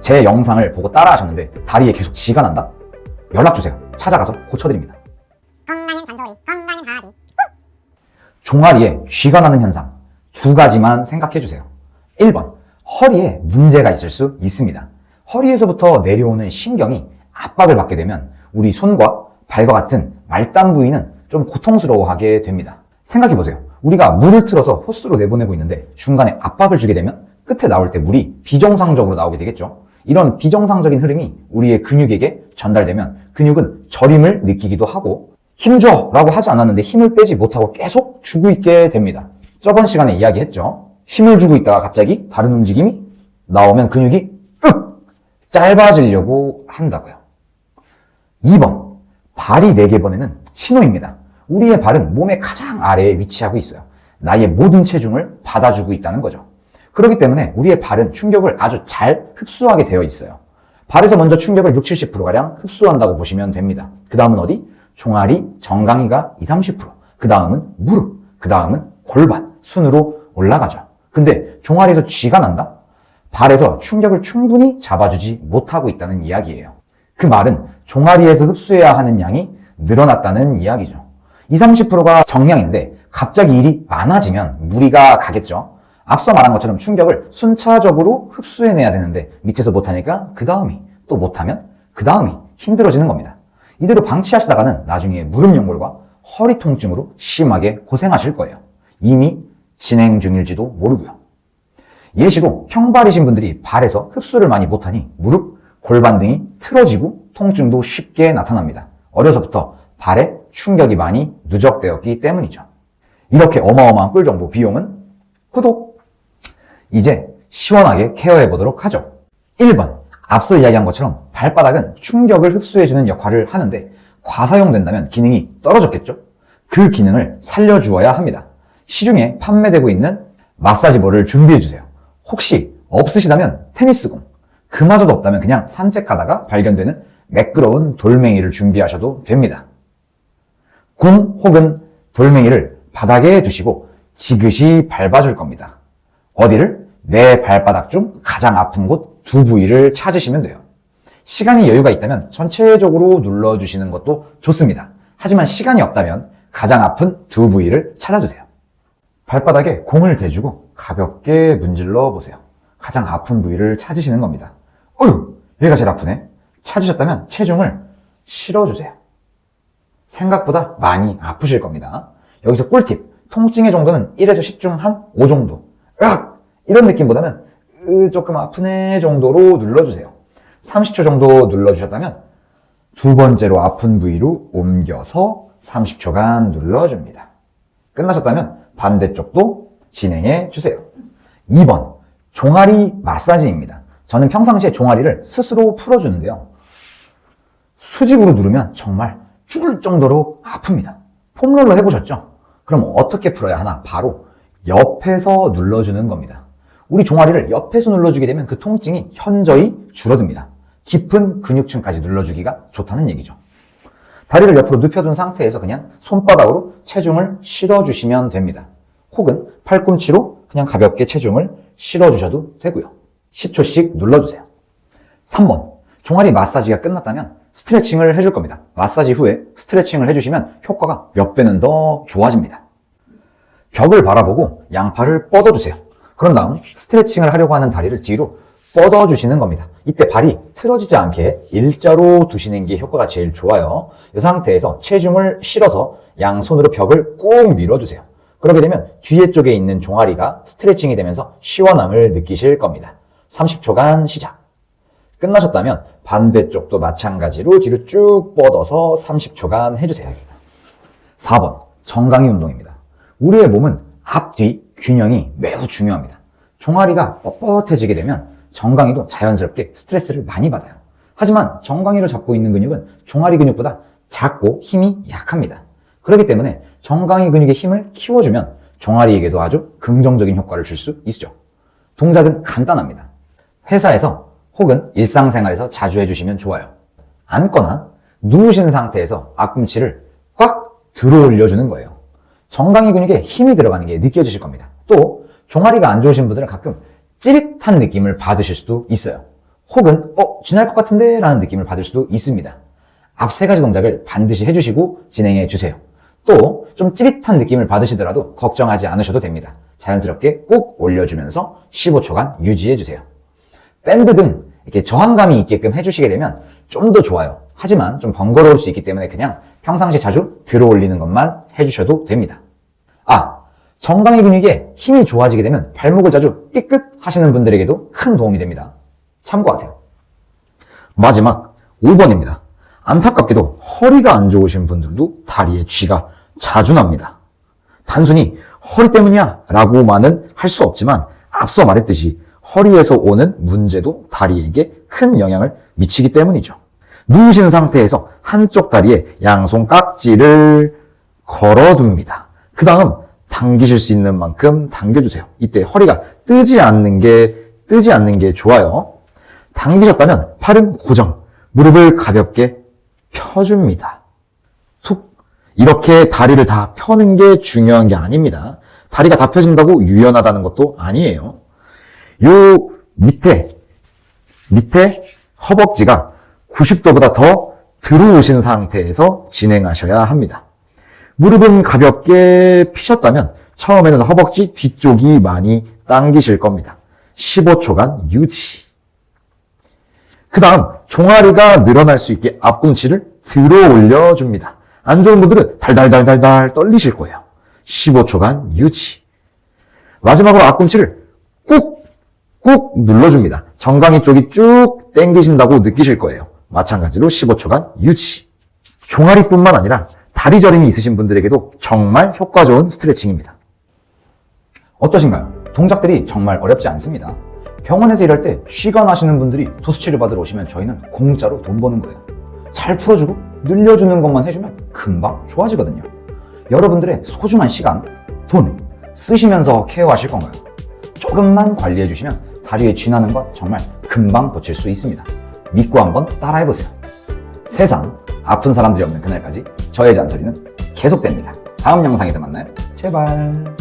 제 영상을 보고 따라 하셨는데 다리에 계속 쥐가 난다? 연락주세요. 찾아가서 고쳐드립니다. 건강한 잔소리, 건강한 하비. 종아리에 쥐가 나는 현상 두 가지만 생각해주세요. 1번, 허리에 문제가 있을 수 있습니다. 허리에서부터 내려오는 신경이 압박을 받게 되면 우리 손과 발과 같은 말단 부위는 좀 고통스러워하게 됩니다. 생각해보세요. 우리가 물을 틀어서 호스로 내보내고 있는데 중간에 압박을 주게 되면 끝에 나올 때 물이 비정상적으로 나오게 되겠죠. 이런 비정상적인 흐름이 우리의 근육에게 전달되면 근육은 저림을 느끼기도 하고 힘줘! 라고 하지 않았는데 힘을 빼지 못하고 계속 주고 있게 됩니다. 저번 시간에 이야기했죠. 힘을 주고 있다가 갑자기 다른 움직임이 나오면 근육이 짧아지려고 한다고요. 2번, 발이 4개 보내는 신호입니다. 우리의 발은 몸의 가장 아래에 위치하고 있어요. 나의 모든 체중을 받아주고 있다는 거죠. 그렇기 때문에 우리의 발은 충격을 아주 잘 흡수하게 되어 있어요. 발에서 먼저 충격을 60, 70%가량 흡수한다고 보시면 됩니다. 그 다음은 어디? 종아리, 정강이가 20, 30%, 그 다음은 무릎, 그 다음은 골반, 순으로 올라가죠. 근데 종아리에서 쥐가 난다? 발에서 충격을 충분히 잡아주지 못하고 있다는 이야기예요. 그 말은 종아리에서 흡수해야 하는 양이 늘어났다는 이야기죠. 20, 30%가 정량인데 갑자기 일이 많아지면 무리가 가겠죠. 앞서 말한 것처럼 충격을 순차적으로 흡수해내야 되는데 밑에서 못하니까 그 다음이, 또 못하면 그 다음이 힘들어지는 겁니다. 이대로 방치하시다가는 나중에 무릎 연골과 허리 통증으로 심하게 고생하실 거예요. 이미 진행 중일지도 모르고요. 예시로 평발이신 분들이 발에서 흡수를 많이 못하니 무릎, 골반 등이 틀어지고 통증도 쉽게 나타납니다. 어려서부터 발에 충격이 많이 누적되었기 때문이죠. 이렇게 어마어마한 꿀정보 비용은 구독! 이제 시원하게 케어해 보도록 하죠. 1번, 앞서 이야기한 것처럼 발바닥은 충격을 흡수해주는 역할을 하는데 과사용된다면 기능이 떨어졌겠죠? 그 기능을 살려주어야 합니다. 시중에 판매되고 있는 마사지볼을 준비해주세요. 혹시 없으시다면 테니스공, 그마저도 없다면 그냥 산책하다가 발견되는 매끄러운 돌멩이를 준비하셔도 됩니다. 공 혹은 돌멩이를 바닥에 두시고 지그시 밟아줄 겁니다. 어디를? 내 발바닥 중 가장 아픈 곳 두 부위를 찾으시면 돼요. 시간이 여유가 있다면 전체적으로 눌러주시는 것도 좋습니다. 하지만 시간이 없다면 가장 아픈 두 부위를 찾아주세요. 발바닥에 공을 대주고 가볍게 문질러 보세요. 가장 아픈 부위를 찾으시는 겁니다. 어휴, 얘가 제일 아프네. 찾으셨다면 체중을 실어주세요. 생각보다 많이 아프실 겁니다. 여기서 꿀팁, 통증의 정도는 1에서 10 중 한 5 정도. 으악! 이런 느낌보다는 조금 아프네 정도로 눌러주세요. 30초 정도 눌러주셨다면 두 번째로 아픈 부위로 옮겨서 30초간 눌러줍니다. 끝나셨다면 반대쪽도 진행해 주세요. 2번, 종아리 마사지입니다. 저는 평상시에 종아리를 스스로 풀어주는데요. 수직으로 누르면 정말 죽을 정도로 아픕니다. 폼롤러 해보셨죠? 그럼 어떻게 풀어야 하나? 바로 옆에서 눌러주는 겁니다. 우리 종아리를 옆에서 눌러주게 되면 그 통증이 현저히 줄어듭니다. 깊은 근육층까지 눌러주기가 좋다는 얘기죠. 다리를 옆으로 눕혀둔 상태에서 그냥 손바닥으로 체중을 실어주시면 됩니다. 혹은 팔꿈치로 그냥 가볍게 체중을 실어주셔도 되고요. 10초씩 눌러주세요. 3번, 종아리 마사지가 끝났다면 스트레칭을 해줄 겁니다. 마사지 후에 스트레칭을 해주시면 효과가 몇 배는 더 좋아집니다. 벽을 바라보고 양팔을 뻗어주세요. 그런 다음 스트레칭을 하려고 하는 다리를 뒤로 뻗어주시는 겁니다. 이때 발이 틀어지지 않게 일자로 두시는 게 효과가 제일 좋아요. 이 상태에서 체중을 실어서 양손으로 벽을 꾹 밀어주세요. 그렇게 되면 뒤에 쪽에 있는 종아리가 스트레칭이 되면서 시원함을 느끼실 겁니다. 30초간 시작. 끝나셨다면 반대쪽도 마찬가지로 뒤로 쭉 뻗어서 30초간 해주세요. 4번, 정강이 운동입니다. 우리의 몸은 앞뒤 균형이 매우 중요합니다. 종아리가 뻣뻣해지게 되면 정강이도 자연스럽게 스트레스를 많이 받아요. 하지만 정강이를 잡고 있는 근육은 종아리 근육보다 작고 힘이 약합니다. 그렇기 때문에 정강이 근육의 힘을 키워주면 종아리에게도 아주 긍정적인 효과를 줄 수 있죠. 동작은 간단합니다. 회사에서 혹은 일상생활에서 자주 해주시면 좋아요. 앉거나 누우신 상태에서 앞꿈치를 꽉 들어 올려주는 거예요. 정강이 근육에 힘이 들어가는 게 느껴지실 겁니다. 또 종아리가 안 좋으신 분들은 가끔 찌릿한 느낌을 받으실 수도 있어요. 혹은 쥐날 것 같은데 라는 느낌을 받을 수도 있습니다. 앞 세 가지 동작을 반드시 해주시고 진행해 주세요. 또 좀 찌릿한 느낌을 받으시더라도 걱정하지 않으셔도 됩니다. 자연스럽게 꾹 올려주면서 15초간 유지해 주세요. 밴드 등 이렇게 저항감이 있게끔 해주시게 되면 좀 더 좋아요. 하지만 좀 번거로울 수 있기 때문에 그냥 평상시 자주 들어 올리는 것만 해주셔도 됩니다. 정강이 근육에 힘이 좋아지게 되면 발목을 자주 삐끗 하시는 분들에게도 큰 도움이 됩니다. 참고하세요. 마지막 5번입니다. 안타깝게도 허리가 안 좋으신 분들도 다리에 쥐가 자주 납니다. 단순히 허리 때문이야 라고만은 할 수 없지만 앞서 말했듯이 허리에서 오는 문제도 다리에게 큰 영향을 미치기 때문이죠. 누우신 상태에서 한쪽 다리에 양손 깍지를 걸어둡니다. 그 다음 당기실 수 있는 만큼 당겨주세요. 이때 허리가 뜨지 않는 게 좋아요. 당기셨다면 팔은 고정, 무릎을 가볍게 펴줍니다. 툭. 이렇게 다리를 다 펴는 게 중요한 게 아닙니다. 다리가 다 펴진다고 유연하다는 것도 아니에요. 요 밑에 허벅지가 90도보다 더 들어오신 상태에서 진행하셔야 합니다. 무릎은 가볍게 피셨다면 처음에는 허벅지 뒤쪽이 많이 당기실 겁니다. 15초간 유지. 그 다음 종아리가 늘어날 수 있게 앞꿈치를 들어 올려줍니다. 안 좋은 분들은 달달달달달 떨리실 거예요. 15초간 유지. 마지막으로 앞꿈치를 꾹 눌러줍니다. 정강이 쪽이 쭉 당기신다고 느끼실 거예요. 마찬가지로 15초간 유지. 종아리뿐만 아니라 다리 저림이 있으신 분들에게도 정말 효과 좋은 스트레칭입니다. 어떠신가요? 동작들이 정말 어렵지 않습니다. 병원에서 일할 때 쉬가 나시는 분들이 도수치료 받으러 오시면 저희는 공짜로 돈 버는 거예요. 잘 풀어주고 늘려주는 것만 해주면 금방 좋아지거든요. 여러분들의 소중한 시간, 돈 쓰시면서 케어하실 건가요? 조금만 관리해주시면 다리에 쥐 나는 것 정말 금방 고칠 수 있습니다. 믿고 한번 따라해보세요. 세상 아픈 사람들이 없는 그날까지 저의 잔소리는 계속됩니다. 다음 영상에서 만나요. 제발.